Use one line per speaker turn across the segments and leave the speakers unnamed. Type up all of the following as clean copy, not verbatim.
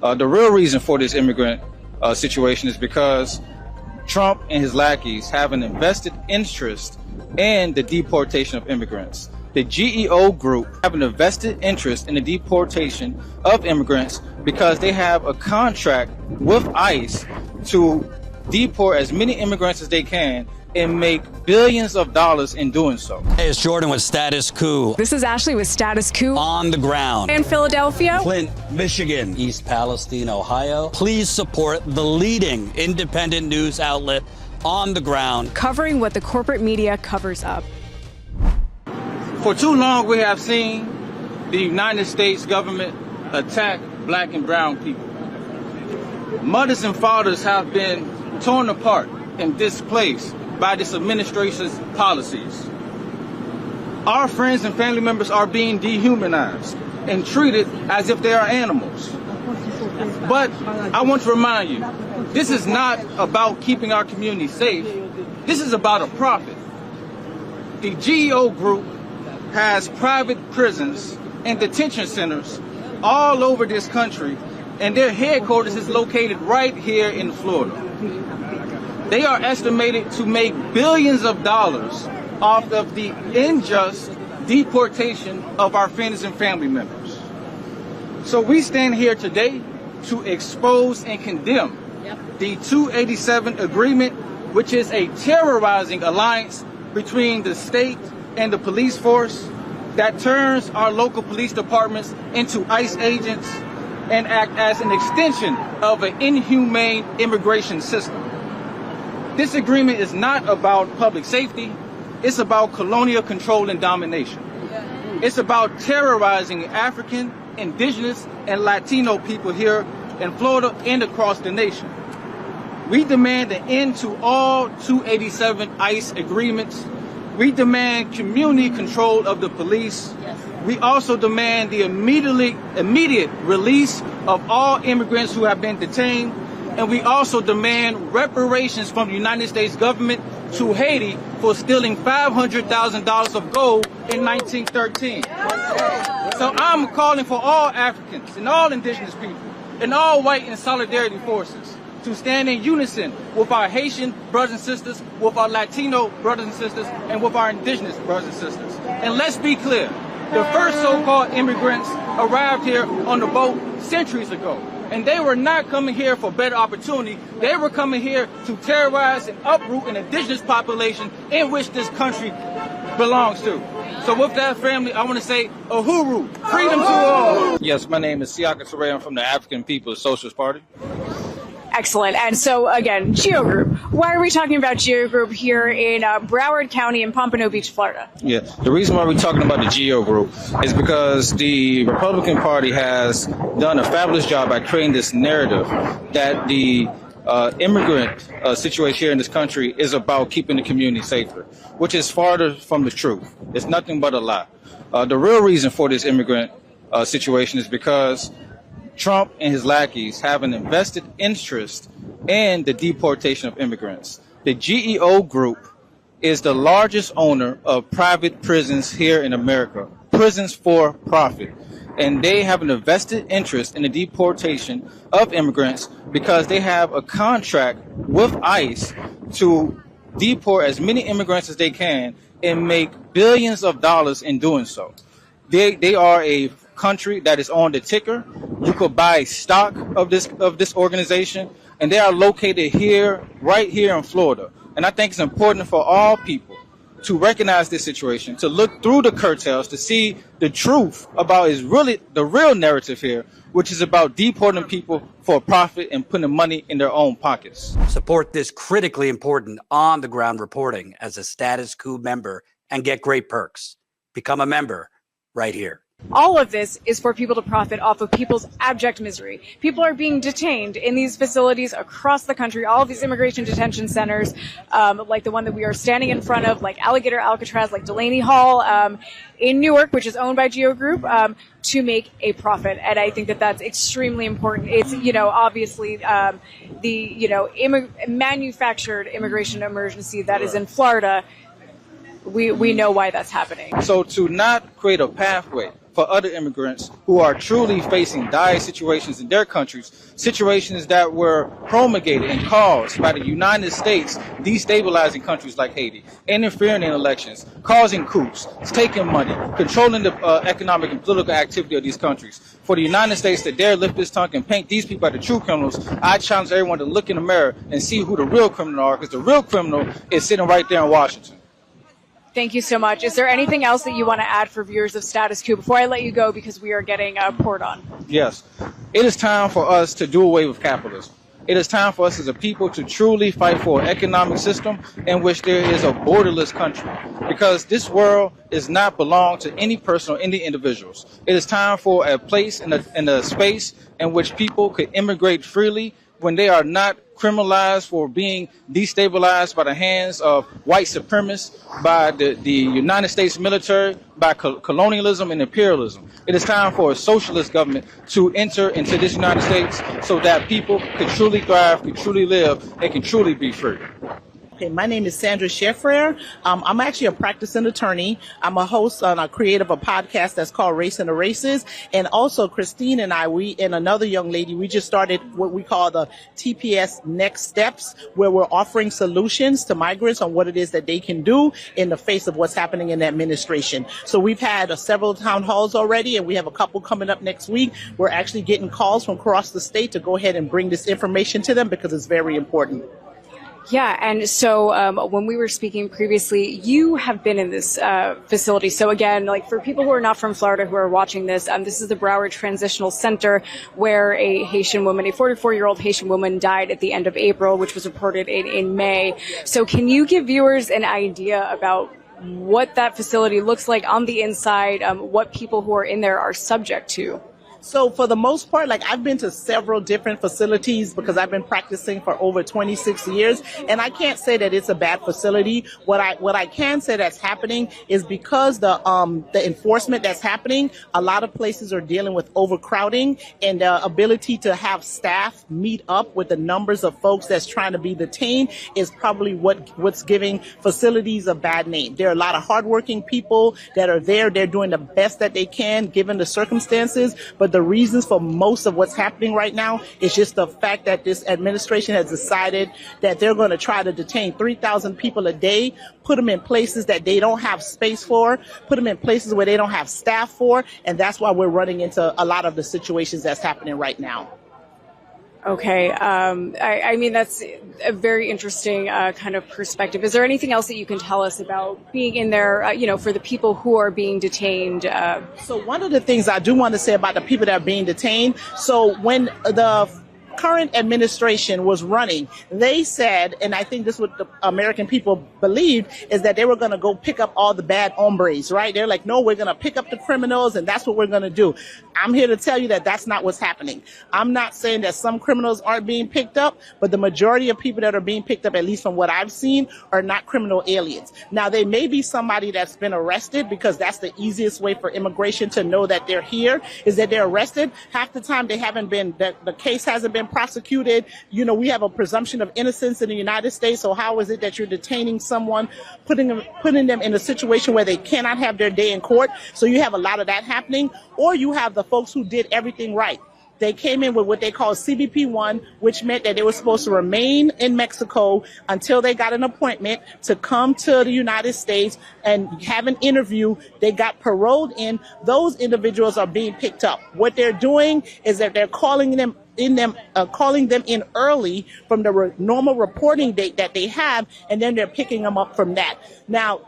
The real reason for this immigrant situation is because Trump and his lackeys have an invested interest in the deportation of immigrants. The GEO group have an invested interest in the deportation of immigrants because they have a contract with ICE to deport as many immigrants as they can and make billions of dollars in doing so.
Hey, it's Jordan with Status Coup.
This is Ashley with Status Coup.
On the ground.
In Philadelphia.
Flint, Michigan. East Palestine, Ohio. Please support the leading independent news outlet on the ground.
Covering what the corporate media covers up.
For too long, we have seen the United States government attack black and brown people. Mothers and fathers have been torn apart and displaced by this administration's policies. Our friends and family members are being dehumanized and treated as if they are animals. But I want to remind you, this is not about keeping our community safe. This is about a profit. The GEO group has private prisons and detention centers all over this country, and their headquarters is located right here in Florida. They are estimated to make billions of dollars off of the unjust deportation of our friends and family members. So we stand here today to expose and condemn the 287 agreement, which is a terrorizing alliance between the state and the police force that turns our local police departments into ICE agents and act as an extension of an inhumane immigration system. This agreement is not about public safety. It's about colonial control and domination. It's about terrorizing African, indigenous, and Latino people here in Florida and across the nation. We demand an end to all 287 ICE agreements. We demand community control of the police. We also demand the immediate release of all immigrants who have been detained. And we also demand reparations from the United States government to Haiti for stealing $500,000 of gold in 1913. So I'm calling for all Africans and all indigenous people and all white and solidarity forces to stand in unison with our Haitian brothers and sisters, with our Latino brothers and sisters, and with our indigenous brothers and sisters. And let's be clear, the first so-called immigrants arrived here on the boat centuries ago. And they were not coming here for better opportunity. They were coming here to terrorize and uproot an indigenous population in which this country belongs to. So with that, family, I want to say, Uhuru, freedom to all. Yes, my name is Siaka Toure. I'm from the African People's Socialist Party.
Excellent. And so, again, GEO Group. Why are we talking about GEO Group here in Broward County in Pompano Beach, Florida?
Yeah, the reason why we're talking about the GEO Group is because the Republican Party has done a fabulous job by creating this narrative that the immigrant situation here in this country is about keeping the community safer, which is farther from the truth. It's nothing but a lie. The real reason for this immigrant situation is because Trump and his lackeys have an invested interest in the deportation of immigrants. The GEO group is the largest owner of private prisons here in America, prisons for profit. And they have an invested interest in the deportation of immigrants because they have a contract with ICE to deport as many immigrants as they can and make billions of dollars in doing so. They are a country that is on the ticker. You could buy stock of this organization, and they are located here, right here in Florida. And I think it's important for all people to recognize this situation, to look through the curtails, to see the truth about is really the real narrative here, which is about deporting people for profit and putting money in their own pockets.
Support this critically important on-the-ground reporting as a Status Coup member and get great perks. Become a member right here.
All of this is for people to profit off of people's abject misery. People are being detained in these facilities across the country, all of these immigration detention centers, like the one that we are standing in front of, like Alligator Alcatraz, like Delaney Hall, in Newark, which is owned by GEO Group, to make a profit. And I think that that's extremely important. It's, obviously, the, manufactured immigration emergency that is in Florida. We know why that's happening.
So to not create a pathway for other immigrants who are truly facing dire situations in their countries, situations that were promulgated and caused by the United States destabilizing countries like Haiti, interfering in elections, causing coups, taking money, controlling the economic and political activity of these countries. For the United States to dare lift its tongue and paint these people as the true criminals, I challenge everyone to look in the mirror and see who the real criminals are, because the real criminal is sitting right there in Washington.
Thank you so much. Is there anything else that you want to add for viewers of Status Coup before I let you go, because we are getting poured on?
Yes. It is time for us to do away with capitalism. It is time for us as a people to truly fight for an economic system in which there is a borderless country, because this world does not belong to any person or any individuals. It is time for a place and a space in which people could immigrate freely when they are not criminalized for being destabilized by the hands of white supremacists, by the United States military, by colonialism and imperialism. It is time for a socialist government to enter into this United States so that people can truly thrive, can truly live, and can truly be free.
Okay, my name is Sandra Scheffler. I'm actually a practicing attorney. I'm a host on a creative podcast that's called Race and the Races. And also Christine and I, we and another young lady, we just started what we call the TPS Next Steps, where we're offering solutions to migrants on what it is that they can do in the face of what's happening in the administration. So we've had several town halls already, and we have a couple coming up next week. We're actually getting calls from across the state to go ahead and bring this information to them because it's very important.
Yeah, and so when we were speaking previously, you have been in this facility. So again, like for people who are not from Florida who are watching this, this is the Broward Transitional Center, where a Haitian woman, a 44-year-old Haitian woman, died at the end of April, which was reported in May. So can you give viewers an idea about what that facility looks like on the inside, what people who are in there are subject to?
So for the most part, like I've been to several different facilities because I've been practicing for over 26 years, and I can't say that it's a bad facility. What I can say that's happening is because the enforcement that's happening, a lot of places are dealing with overcrowding, and the ability to have staff meet up with the numbers of folks that's trying to be detained is probably what's giving facilities a bad name. There are a lot of hardworking people that are there. They're doing the best that they can given the circumstances, but the reasons for most of what's happening right now is just the fact that this administration has decided that they're going to try to detain 3,000 people a day, put them in places that they don't have space for, put them in places where they don't have staff for, and that's why we're running into a lot of the situations that's happening right now.
Okay. I mean, that's a very interesting kind of perspective. Is there anything else that you can tell us about being in there, for the people who are being detained?
So one of the things I do want to say about the people that are being detained, so when the current administration was running, they said, and I think this is what the American people believed, is that they were going to go pick up all the bad hombres, right? They're like, no, we're going to pick up the criminals, and that's what we're going to do. I'm here to tell you that that's not what's happening. I'm not saying that some criminals aren't being picked up, but the majority of people that are being picked up, at least from what I've seen, are not criminal aliens. Now, they may be somebody that's been arrested, because that's the easiest way for immigration to know that they're here, is that they're arrested. Half the time they haven't been, the case hasn't been prosecuted. We have a presumption of innocence in the United States. So how is it that you're detaining someone, putting them in a situation where they cannot have their day in court? So you have a lot of that happening. Or you have the folks who did everything right. They came in with what they call CBP-1, which meant that they were supposed to remain in Mexico until they got an appointment to come to the United States and have an interview. They got paroled in. Those individuals are being picked up. What they're doing is that they're calling them in early from the normal reporting date that they have, and then they're picking them up from that. Now,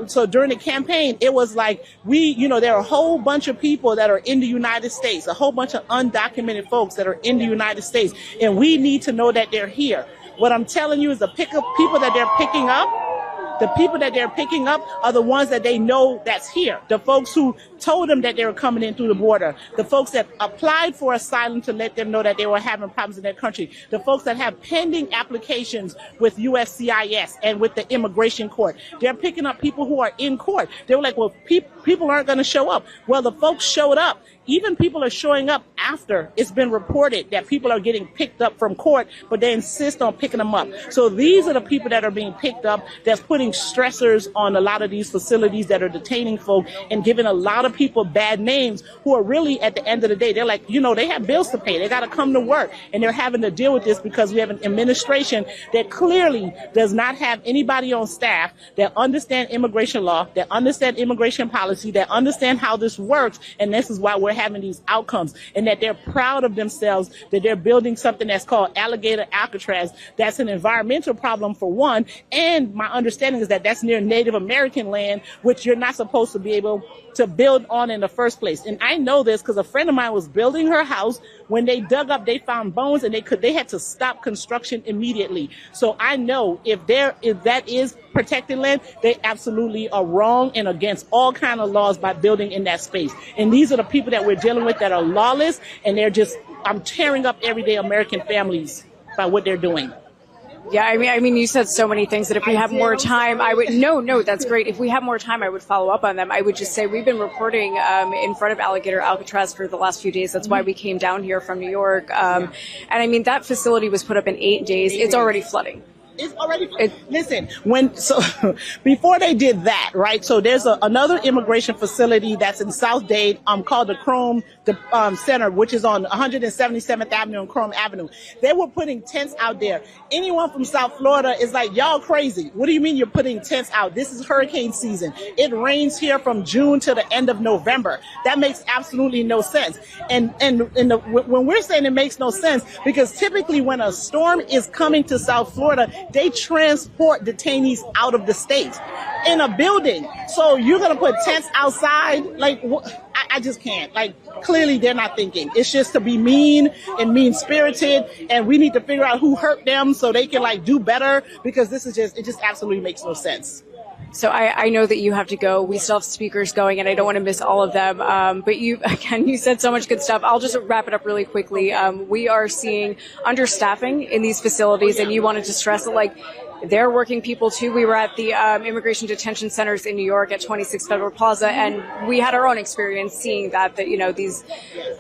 so during the campaign, it was like there are a whole bunch of people that are in the United States, a whole bunch of undocumented folks that are in the United States, and we need to know that they're here. What I'm telling you is the people that they're picking up, the people that they're picking up are the ones that they know that's here. The folks who told them that they were coming in through the border. The folks that applied for asylum to let them know that they were having problems in their country. The folks that have pending applications with USCIS and with the immigration court. They're picking up people who are in court. They were like, well, people aren't going to show up. Well, the folks showed up. even people are showing up after it's been reported that people are getting picked up from court, but they insist on picking them up. So these are the people that are being picked up that's putting stressors on a lot of these facilities that are detaining folk and giving a lot of people bad names who are really, at the end of the day, they're like, they have bills to pay. They got to come to work, and they're having to deal with this because we have an administration that clearly does not have anybody on staff that understand immigration law, that understand immigration policy, that understand how this works, and this is why we're having these outcomes, and that they're proud of themselves, that they're building something that's called Alligator Alcatraz. That's an environmental problem for one, and my understanding is that that's near Native American land, which you're not supposed to be able to build on in the first place. And I know this because a friend of mine was building her house. When they dug up, they found bones, and they had to stop construction immediately. So I know if that is protected land, they absolutely are wrong and against all kind of laws by building in that space. And these are the people that we're dealing with that are lawless, and I'm tearing up everyday American families by what they're doing.
Yeah, I mean, you said so many things that if we have more time, no, that's great. If we have more time, I would follow up on them. I would just say we've been reporting in front of Alligator Alcatraz for the last few days. That's why we came down here from New York. And I mean, that facility was put up in 8 days. It's already flooding.
It's already, listen, before they did that, right? So there's another immigration facility that's in South Dade, called the Chrome Center, which is on 177th Avenue and Chrome Avenue. They were putting tents out there. Anyone from South Florida is like, y'all crazy. What do you mean you're putting tents out? This is hurricane season. It rains here from June to the end of November. That makes absolutely no sense. And when we're saying it makes no sense, because typically when a storm is coming to South Florida, they transport detainees out of the state in a building. So you're going to put tents outside? Like, I just can't. Like, clearly they're not thinking. It's just to be mean and mean-spirited, and we need to figure out who hurt them so they can, do better, because it just absolutely makes no sense.
So I know that you have to go. We still have speakers going, and I don't want to miss all of them. But you said so much good stuff. I'll just wrap it up really quickly. We are seeing understaffing in these facilities, and you wanted to stress that, they're working people too. We were at the immigration detention centers in New York at 26 Federal Plaza, and we had our own experience seeing that these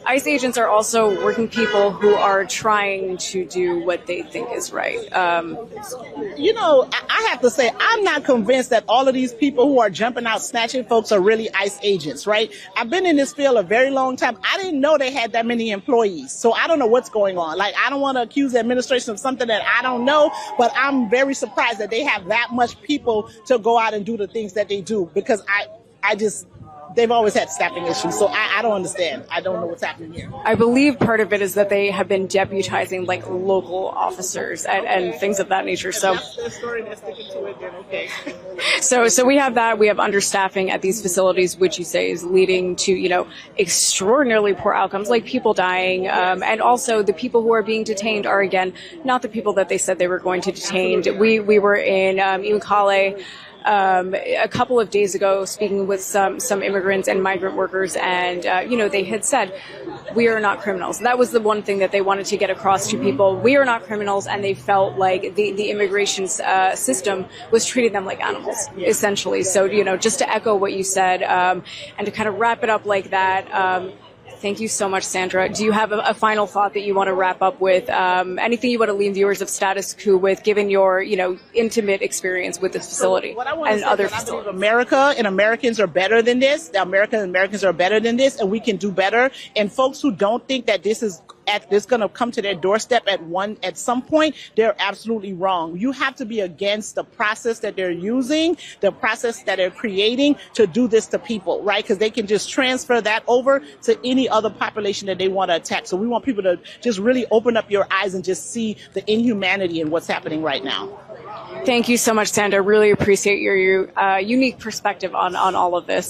ICE agents are also working people who are trying to do what they think is right.
I have to say, I'm not convinced that all of these people who are jumping out snatching folks are really ICE agents, right? I've been in this field a very long time. I didn't know they had that many employees, so I don't know what's going on. I don't want to accuse the administration of something that I don't know, but I'm very surprised that they have that much people to go out and do the things that they do, because they've always had staffing issues. So I don't understand. I don't know what's happening here. I
believe part of it is that they have been deputizing local officers and things of that nature. So
that's their story, and they're sticking to it, then okay.
So we have that. We have understaffing at these facilities, which you say is leading to, extraordinarily poor outcomes, like people dying. And also the people who are being detained are, again, not the people that they said they were going to detain. We were in Inhumane a couple of days ago speaking with some immigrants and migrant workers, and they had said, we are not criminals. That was the one thing that they wanted to get across to people. We are not criminals, and they felt like the immigration system was treating them like animals, essentially. So, just to echo what you said, and to kind of wrap it up like that, thank you so much, Sandra. Do you have a final thought that you want to wrap up with? Anything you want to leave viewers of Status Coup with, given your, intimate experience with this facility and other facilities?
America and Americans are better than this. The Americans are better than this, and we can do better. And folks who don't think that this is going to come to their doorstep at some point, they're absolutely wrong. You have to be against the process that they're using, the process that they're creating to do this to people, right? Because they can just transfer that over to any other population that they want to attack. So we want people to just really open up your eyes and just see the inhumanity in what's happening right now.
Thank you so much, Sandra. Really appreciate your unique perspective on all of this.